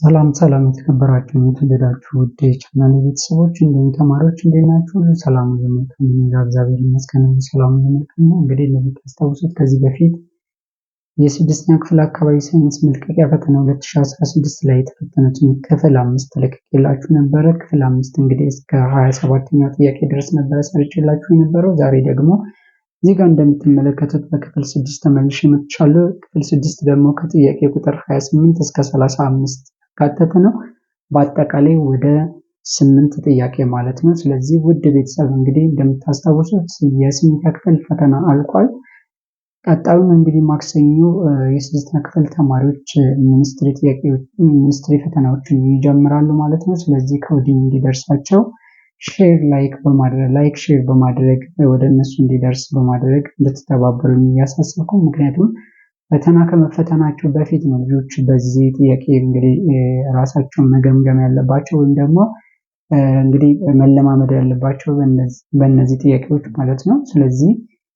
ሰላም ሰላም የተከበራችሁ የተወደዳችሁ ውድ የቻናሌ ቤተሰቦች እንዲሁም ተማሪዎች እንዴት ናችሁ? ሁሉ ሰላም ሁሉ መልካም ነው። እግዚአብሔር ይመስገን ሁሉ ሰላም ሁሉ መልካም ነው። እንግዲህ እንደምታስታውሱት ከዚህ በፊት የስድስተኛ ክፍል አካባቢ ሳይንስ መልቀቂያ ፈተና 2016 ላይ የተፈተኑትን ክፍል 5 ተለቅቄላችሁ ነበረ። ክፍል 5 እንግዲህ እስከ 27ኛው ጥያቄ ድረስ ነበረ ሰርቼላችሁ የነበረው። ዛሬ ደግሞ እዚህ ጋር እንደምትመለከቱት በክፍል 6 ተመልሼ መጥቻለሁ። ክፍል 6 ደግሞ ከጥያቄ ቁጥር 28 እስከ 35 ያካተተ ነው። በአጠቃላይ ወደ 8 ጥያቄ ማለት ነው። ስለዚህ ውድ ቤተሰብ እንግዲህ እንደምታስታውሱት የ8ኛ ክፍል ፈተና አልቋል። ቀጣዩን እንግዲህ ማክሰኞ የ6ኛ ክፍል ተማሪዎች ሚኒስትሪ ፈተናዎችን ይጀምራሉ ማለት ነው። ስለዚህ ከወዲሁ እንዲደርሳቸው ላይክ ሼር በማድረግ ወደ እነሱ እንዲደርስ በማድረግ እንድትተባበሩኝ እያሳሰብኩ፣ ምክንያቱም ፈተና ከመፈተናቸው በፊት ነው ልጆች በዚህ ጥያቄ እንግዲህ ራሳቸውን መገምገም ያለባቸው ወይም ደግሞ እንግዲህ መለማመድ ያለባቸው በእነዚህ ጥያቄዎች ማለት ነው። ስለዚህ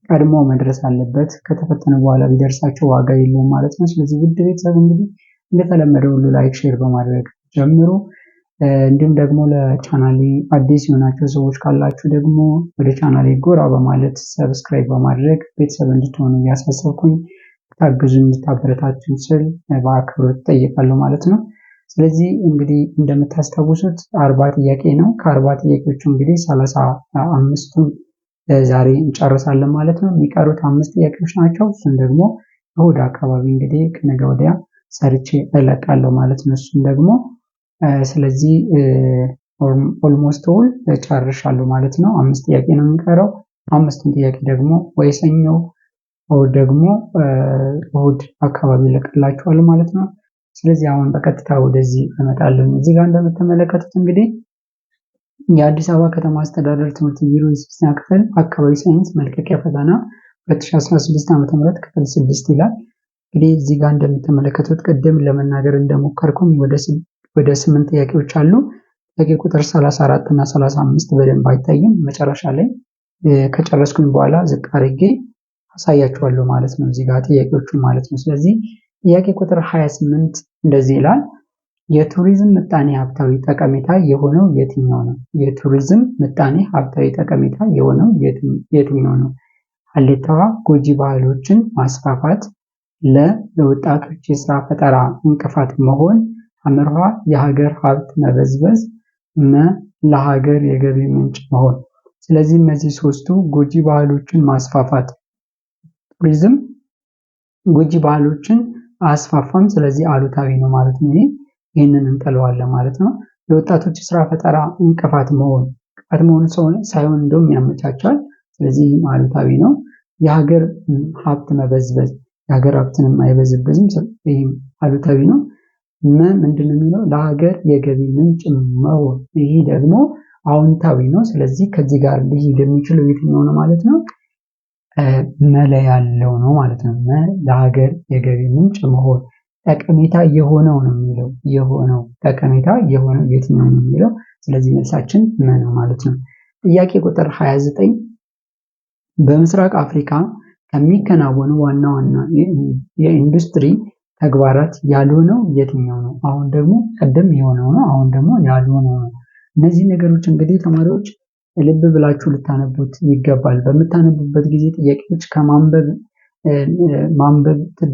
ቀድሞ መድረስ አለበት። ከተፈተነ በኋላ ቢደርሳቸው ዋጋ የለውም ማለት ነው። ስለዚህ ውድ ቤተሰብ እንግዲህ እንደተለመደው ሁሉ ላይክ ሼር በማድረግ ጀምሩ። እንዲሁም ደግሞ ለቻናሌ አዲስ የሆናቸው ሰዎች ካላችሁ ደግሞ ወደ ቻናሌ ጎራ በማለት ሰብስክራይብ በማድረግ ቤተሰብ እንድትሆኑ እያሳሰብኩኝ ታግዙ እንድታበረታቱኝ ስል በአክብሮት እጠይቃለሁ ማለት ነው። ስለዚህ እንግዲህ እንደምታስታውሱት 40 ጥያቄ ነው። ከ40 ጥያቄዎቹ እንግዲህ 35ቱን ዛሬ እንጨርሳለን ማለት ነው። የሚቀሩት 5 ጥያቄዎች ናቸው። እሱን ደግሞ እሁድ አካባቢ እንግዲህ ከነገ ወዲያ ሰርቼ እለቃለሁ ማለት ነው። እሱን ደግሞ ስለዚህ ኦልሞስት ኦል ጨርሻለሁ ማለት ነው። 5 ጥያቄ ነው የሚቀረው። 5ቱን ጥያቄ ደግሞ ወይ ሰኞ ወይ ደግሞ እሁድ አካባቢ እለቅላችኋለሁ ማለት ነው። ስለዚህ አሁን በቀጥታ ወደዚህ እመጣለሁ። እዚህ ጋር እንደምትመለከቱት እንግዲህ የአዲስ አበባ ከተማ አስተዳደር ትምህርት ቢሮ የ6ኛ ክፍል አካባቢ ሳይንስ መልቀቂያ ፈተና 2016 ዓ.ም ክፍል 6 ይላል። እንግዲህ እዚህ ጋር እንደምትመለከቱት ቅድም ለመናገር እንደሞከርኩኝ ወደ 8 ጥያቄዎች አሉ። ጥያቄ ቁጥር 34 እና 35 በደንብ አይታይም። መጨረሻ ላይ ከጨረስኩኝ በኋላ ዝቅ አድርጌ አሳያችኋለሁ ማለት ነው። እዚህ ጋር ጥያቄዎቹ ማለት ነው። ስለዚህ ጥያቄ ቁጥር 28 እንደዚህ ይላል። የቱሪዝም ምጣኔ ሀብታዊ ጠቀሜታ የሆነው የትኛው ነው? የቱሪዝም ምጣኔ ሀብታዊ ጠቀሜታ የሆነው የትኛው ነው? ሀሌታዋ ጎጂ ባህሎችን ማስፋፋት፣ ለወጣቶች የስራ ፈጠራ እንቅፋት መሆን፣ ሐመርሃ የሀገር ሀብት መበዝበዝ፣ ለሀገር የገቢ ምንጭ መሆን። ስለዚህ እነዚህ ሶስቱ ጎጂ ባህሎችን ማስፋፋት፣ ቱሪዝም ጎጂ ባህሎችን አያስፋፋም፣ ስለዚህ አሉታዊ ነው ማለት ነው። ይህንን እንጠለዋለን ማለት ነው። የወጣቶች ስራ ፈጠራ እንቅፋት መሆን ሳይሆን እንደውም ያመቻቻል፣ ስለዚህ አሉታዊ ነው። የሀገር ሀብት መበዝበዝ፣ የሀገር ሀብትንም አይበዝብዝም፣ ይህም አሉታዊ ነው። ምንድን ነው የሚለው? ለሀገር የገቢ ምንጭ መሆን፣ ይህ ደግሞ አዎንታዊ ነው። ስለዚህ ከዚህ ጋር ሊሄድ የሚችለው የትኛው ነው ማለት ነው? መለ ያለው ነው ማለት ነው። ለሀገር የገቢ ምንጭ መሆን ጠቀሜታ የሆነው ነው የሚለው። የሆነው ጠቀሜታ የሆነው የትኛው ነው የሚለው። ስለዚህ መልሳችን ነው ማለት ነው። ጥያቄ ቁጥር 29 በምስራቅ አፍሪካ ከሚከናወኑ ዋና ዋና የኢንዱስትሪ ተግባራት ያልሆነው የትኛው ነው? አሁን ደግሞ ቀደም የሆነው ነው፣ አሁን ደግሞ ያልሆነው ነው። እነዚህ ነገሮች እንግዲህ ተማሪዎች ልብ ብላችሁ ልታነቡት ይገባል። በምታነቡበት ጊዜ ጥያቄዎች ከማንበብ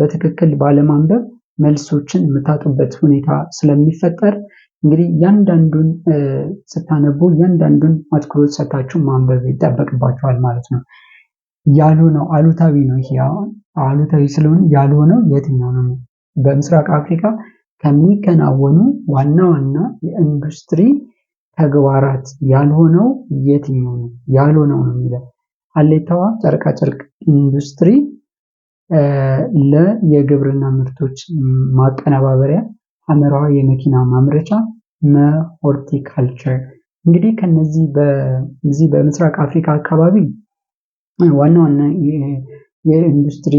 በትክክል ባለማንበብ መልሶችን የምታጡበት ሁኔታ ስለሚፈጠር እንግዲህ እያንዳንዱን ስታነቡ እያንዳንዱን አትኩሮት ሰጥታችሁ ማንበብ ይጠበቅባችኋል ማለት ነው። ያልሆነው አሉታዊ ነው። ይሄ አሉታዊ ስለሆነ ያልሆነው የትኛው ነው? በምስራቅ አፍሪካ ከሚከናወኑ ዋና ዋና የኢንዱስትሪ ተግባራት ያልሆነው የትኛው ነው? ያልሆነው ነው የሚለው። ሀሌታዋ ጨርቃጨርቅ ኢንዱስትሪ፣ የግብርና ምርቶች ማቀነባበሪያ፣ ሐመራዋ የመኪና ማምረቻ፣ ሆርቲካልቸር። እንግዲህ ከነዚህ በዚህ በምስራቅ አፍሪካ አካባቢ ዋና ዋና የኢንዱስትሪ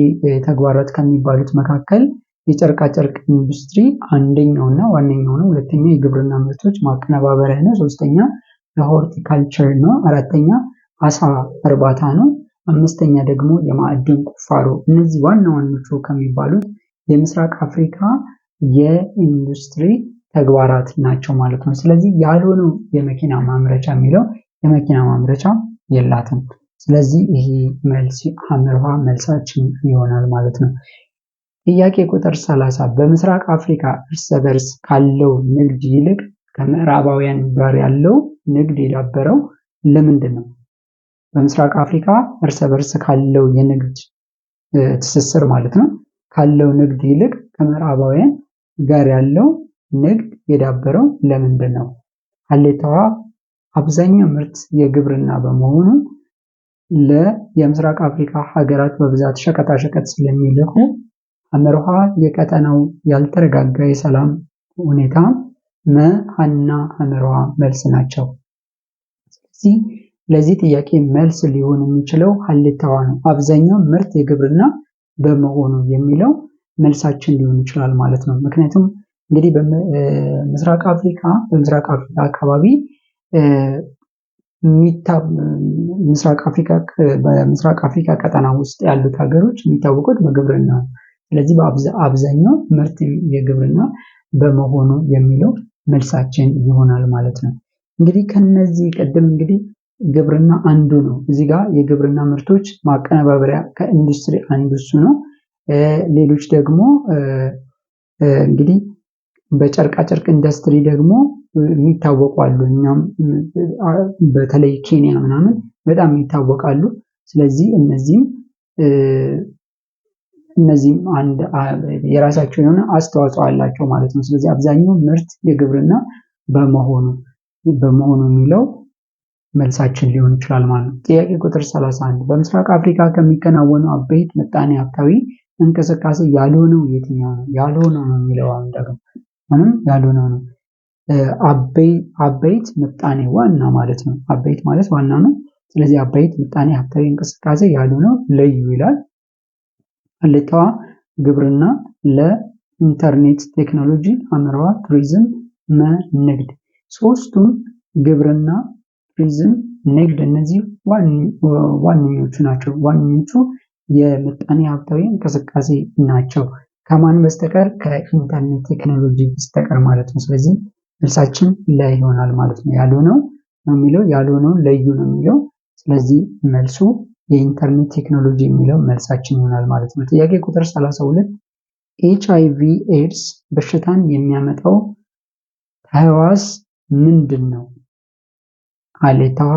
ተግባራት ከሚባሉት መካከል የጨርቃጨርቅ ኢንዱስትሪ አንደኛውና ዋነኛው ነው። ሁለተኛ የግብርና ምርቶች ማቀነባበሪያ ነው። ሶስተኛ ለሆርቲካልቸር ነው። አራተኛ አሳ እርባታ ነው። አምስተኛ ደግሞ የማዕድን ቁፋሮ። እነዚህ ዋና ዋናዎቹ ከሚባሉት የምስራቅ አፍሪካ የኢንዱስትሪ ተግባራት ናቸው ማለት ነው። ስለዚህ ያልሆነው የመኪና ማምረቻ የሚለው የመኪና ማምረቻ የላትም። ስለዚህ ይሄ መልስ ሐመርሃ መልሳችን ይሆናል ማለት ነው። ጥያቄ ቁጥር 30 በምስራቅ አፍሪካ እርስ በርስ ካለው ንግድ ይልቅ ከምዕራባውያን ጋር ያለው ንግድ የዳበረው ለምንድን ነው? በምስራቅ አፍሪካ እርስ በርስ ካለው የንግድ ትስስር ማለት ነው ካለው ንግድ ይልቅ ከምዕራባውያን ጋር ያለው ንግድ የዳበረው ለምንድን ነው? ሀሌታዋ አብዛኛው ምርት የግብርና በመሆኑ የምስራቅ አፍሪካ ሀገራት በብዛት ሸቀጣሸቀጥ ስለሚልኩ ሐመርሃ የቀጠናው ያልተረጋጋ የሰላም ሁኔታ መሀና ሐመርሃ መልስ ናቸው። ስለዚህ ለዚህ ጥያቄ መልስ ሊሆን የሚችለው ሀሌታዋ ነው። አብዛኛው ምርት የግብርና በመሆኑ የሚለው መልሳችን ሊሆን ይችላል ማለት ነው። ምክንያቱም እንግዲህ በምስራቅ አፍሪካ አካባቢ በምስራቅ አፍሪካ ቀጠና ውስጥ ያሉት ሀገሮች የሚታወቁት በግብርና ነው። ስለዚህ አብዛኛው ምርት የግብርና በመሆኑ የሚለው መልሳችን ይሆናል ማለት ነው። እንግዲህ ከነዚህ ቀደም እንግዲህ ግብርና አንዱ ነው። እዚህ ጋር የግብርና ምርቶች ማቀነባበሪያ ከኢንዱስትሪ አንዱ እሱ ነው። ሌሎች ደግሞ እንግዲህ በጨርቃጨርቅ ኢንዱስትሪ ደግሞ የሚታወቁ አሉ። እኛም በተለይ ኬንያ ምናምን በጣም ይታወቃሉ። ስለዚህ እነዚህም አንድ የራሳቸው የሆነ አስተዋጽኦ አላቸው ማለት ነው። ስለዚህ አብዛኛው ምርት የግብርና በመሆኑ የሚለው መልሳችን ሊሆን ይችላል ማለት ነው። ጥያቄ ቁጥር 31 በምስራቅ አፍሪካ ከሚከናወኑ አበይት ምጣኔ ሀብታዊ እንቅስቃሴ ያልሆነው የትኛው ነው? ያልሆነው ነው የሚለው ደግሞ ያልሆነው ነው። አበይት ምጣኔ ዋና ማለት ነው። አበይት ማለት ዋና ነው። ስለዚህ አበይት ምጣኔ ሀብታዊ እንቅስቃሴ ያልሆነው ለዩ ይላል። ሀሌታዋ ግብርና፣ ለኢንተርኔት ቴክኖሎጂ፣ ሐመርሃ ቱሪዝም፣ ንግድ። ሶስቱም ግብርና፣ ቱሪዝም፣ ንግድ እነዚህ ዋነኞቹ ናቸው። ዋነኞቹ የምጣኔ ሀብታዊ እንቅስቃሴ ናቸው። ከማን በስተቀር? ከኢንተርኔት ቴክኖሎጂ በስተቀር ማለት ነው። ስለዚህ መልሳችን ላይ ይሆናል ማለት ነው። ያልሆነው ነው የሚለው ያልሆነው ለዩ ነው የሚለው። ስለዚህ መልሱ የኢንተርኔት ቴክኖሎጂ የሚለው መልሳችን ይሆናል ማለት ነው። ጥያቄ ቁጥር 32 HIV ኤድስ በሽታን የሚያመጣው ተህዋስ ምንድን ነው? ሀሌታዋ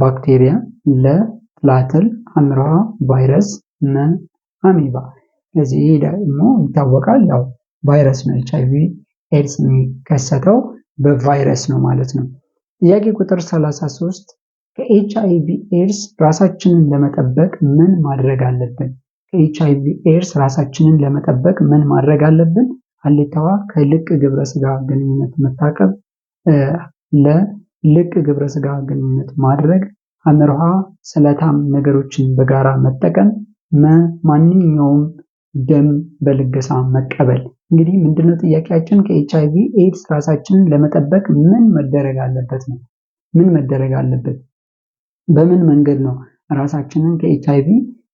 ባክቴሪያ፣ ለትላትል፣ ሐመርሃ ቫይረስ፣ አሜባ። ስለዚህ ይሄ ደግሞ ይታወቃል፣ ያው ቫይረስ ነው። HIV ኤድስ የሚከሰተው በቫይረስ ነው ማለት ነው። ጥያቄ ቁጥር 33 ከኤችአይቪ ኤድስ ራሳችንን ለመጠበቅ ምን ማድረግ አለብን? ከኤችአይቪ ኤድስ ራሳችንን ለመጠበቅ ምን ማድረግ አለብን? ሀሌታዋ ከልቅ ግብረ ስጋ ግንኙነት መታቀብ፣ ለልቅ ግብረ ስጋ ግንኙነት ማድረግ፣ ሐመርሃ ስለታም ነገሮችን በጋራ መጠቀም፣ ማንኛውም ደም በልገሳ መቀበል። እንግዲህ ምንድነው ጥያቄያችን? ከኤችአይቪ ኤድስ ራሳችንን ለመጠበቅ ምን መደረግ አለበት ነው። ምን መደረግ አለበት? በምን መንገድ ነው ራሳችንን ከኤችአይቪ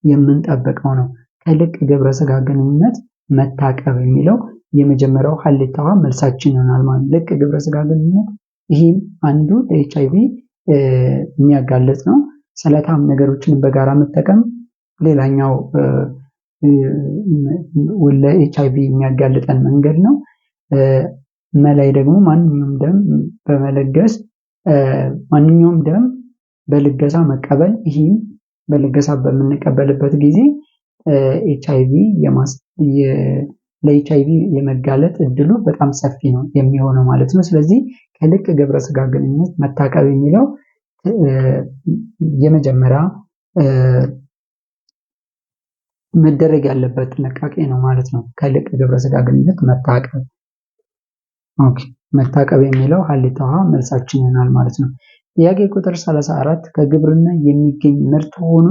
የምንጠብቀው ነው? ከልቅ ግብረ ስጋ ግንኙነት መታቀብ የሚለው የመጀመሪያው ሀሌታዋ መልሳችን ይሆናል ማለት። ልቅ ግብረ ስጋ ግንኙነት ይህም አንዱ ለኤችአይቪ የሚያጋልጥ ነው። ስለታም ነገሮችን በጋራ መጠቀም ሌላኛው ለኤችአይቪ የሚያጋልጠን መንገድ ነው። መላይ ደግሞ ማንኛውም ደም በመለገስ ማንኛውም ደም በልገሳ መቀበል። ይህም በልገሳ በምንቀበልበት ጊዜ ለኤችአይቪ የመጋለጥ እድሉ በጣም ሰፊ ነው የሚሆነው ማለት ነው። ስለዚህ ከልቅ ግብረ ስጋ ግንኙነት መታቀብ የሚለው የመጀመሪያ መደረግ ያለበት ጥንቃቄ ነው ማለት ነው። ከልቅ ግብረ ስጋ ግንኙነት መታቀብ። መታቀብ የሚለው ሀሌታዋ መልሳችን ይሆናል ማለት ነው። ጥያቄ ቁጥር 34 ከግብርና የሚገኝ ምርት ሆኖ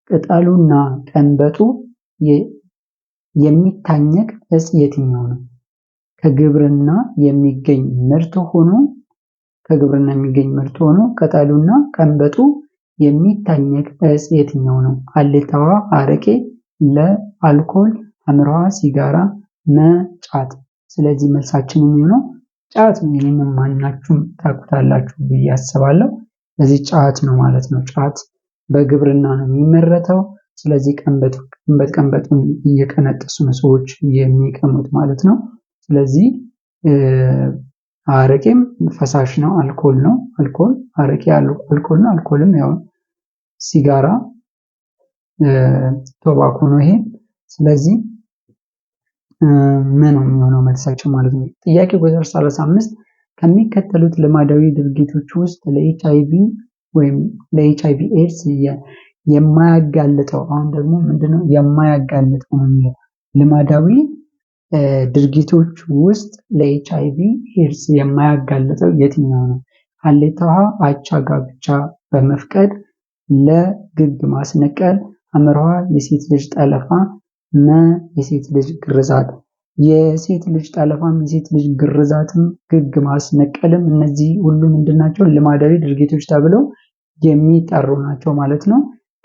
ቅጠሉና ቀንበጡ የሚታኘክ እጽ የትኛው ነው? ከግብርና የሚገኝ ምርት ሆኖ ቅጠሉና ቀንበጡ የሚታኘክ እጽ የትኛው ነው? ሀሌታዋ አረቄ፣ ለአልኮል፣ ሐመርሃ ሲጋራ፣ ጫት። ስለዚህ መልሳችን የሚሆነው ጫት ነው። ይህንን ማናችሁም ታውቁታላችሁ ብዬ አስባለሁ። ስለዚህ ጫት ነው ማለት ነው። ጫት በግብርና ነው የሚመረተው። ስለዚህ ቀንበጡን እየቀነጠሱ ነው ሰዎች የሚቀሙት ማለት ነው። ስለዚህ አረቄም ፈሳሽ ነው፣ አልኮል ነው። አረቄ አልኮል ነው። አልኮልም ያው ሲጋራ ቶባኮ ነው ይሄ። ስለዚህ ምን ነው የሚሆነው መልሳቸው ማለት ነው። ጥያቄ ቁጥር 35 ከሚከተሉት ልማዳዊ ድርጊቶች ውስጥ ለኤችአይቪ ወይም ለኤችአይቪ ኤድስ የማያጋልጠው አሁን ደግሞ ምንድነው የማያጋልጠው ነው የሚለው ልማዳዊ ድርጊቶች ውስጥ ለኤችአይቪ ኤድስ የማያጋልጠው የትኛው ነው? ሀሌታ ውሃ አቻ ጋብቻ በመፍቀድ፣ ለግግ ማስነቀል፣ አመርሃ የሴት ልጅ ጠለፋ፣ የሴት ልጅ ግርዛት። የሴት ልጅ ጠለፋም የሴት ልጅ ግርዛትም ግግ ማስነቀልም እነዚህ ሁሉ ምንድናቸው? ልማዳዊ ድርጊቶች ተብለው የሚጠሩ ናቸው ማለት ነው።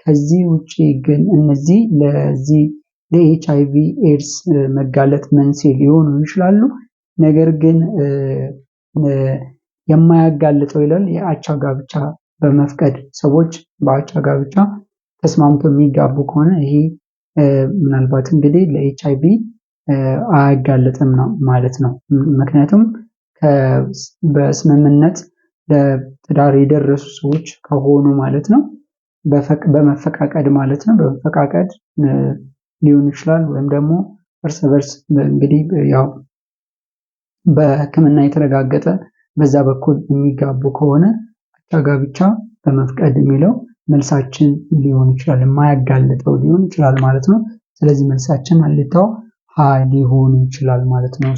ከዚህ ውጪ ግን እነዚህ ለዚህ ለኤችአይቪ ኤድስ መጋለጥ መንስኤ ሊሆኑ ይችላሉ። ነገር ግን የማያጋልጠው ይላል የአቻ ጋብቻ በመፍቀድ ሰዎች በአቻ ጋብቻ ተስማምተው የሚጋቡ ከሆነ ይሄ ምናልባት እንግዲህ ለኤችአይቪ አያጋልጥም ነው ማለት ነው። ምክንያቱም በስምምነት ለትዳር የደረሱ ሰዎች ከሆኑ ማለት ነው። በመፈቃቀድ ማለት ነው። በመፈቃቀድ ሊሆን ይችላል። ወይም ደግሞ እርስ በርስ እንግዲህ ያው በሕክምና የተረጋገጠ በዛ በኩል የሚጋቡ ከሆነ አቻ ጋብቻ በመፍቀድ የሚለው መልሳችን ሊሆን ይችላል። የማያጋልጠው ሊሆን ይችላል ማለት ነው። ስለዚህ መልሳችን ሀሌታው ሀ ሊሆን ይችላል ማለት ነው።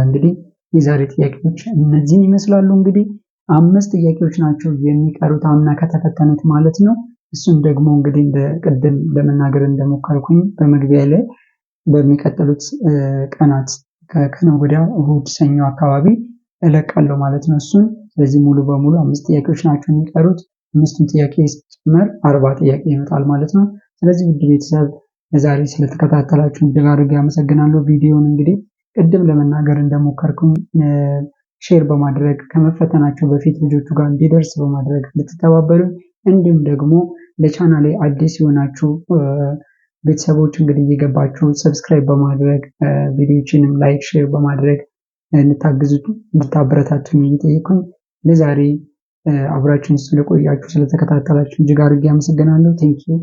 እንግዲህ የዛሬ ጥያቄዎች እነዚህን ይመስላሉ። እንግዲህ 5 ጥያቄዎች ናቸው የሚቀሩት አምና ከተፈተኑት ማለት ነው። እሱም ደግሞ እንግዲህ እንደ ቅድም ለመናገር እንደሞከርኩኝ በመግቢያ ላይ በሚቀጥሉት ቀናት ከነገ ወዲያ እሁድ፣ ሰኞ አካባቢ እለቃለሁ ማለት ነው እሱን። ስለዚህ ሙሉ በሙሉ 5 ጥያቄዎች ናቸው የሚቀሩት። 5ቱን ጥያቄ ሲጨመር 40 ጥያቄ ይመጣል ማለት ነው። ስለዚህ ውድ ቤተሰብ ለዛሬ ስለተከታተላችሁ እጅግ አድርጌ አመሰግናለሁ። ቪዲዮውን እንግዲህ ቅድም ለመናገር እንደሞከርኩኝ ሼር በማድረግ ከመፈተናቸው በፊት ልጆቹ ጋር እንዲደርስ በማድረግ እንድትተባበሩ፣ እንዲሁም ደግሞ ለቻናሌ አዲስ የሆናችሁ ቤተሰቦች እንግዲህ እየገባችሁ ሰብስክራይብ በማድረግ ቪዲዮዎችንም ላይክ፣ ሼር በማድረግ እንድታበረታቱኝ እየጠየኩኝ ለዛሬ አብራችሁን ስለቆያችሁ ስለተከታተላችሁ እጅግ አድርጌ አመሰግናለሁ። ቴንኪው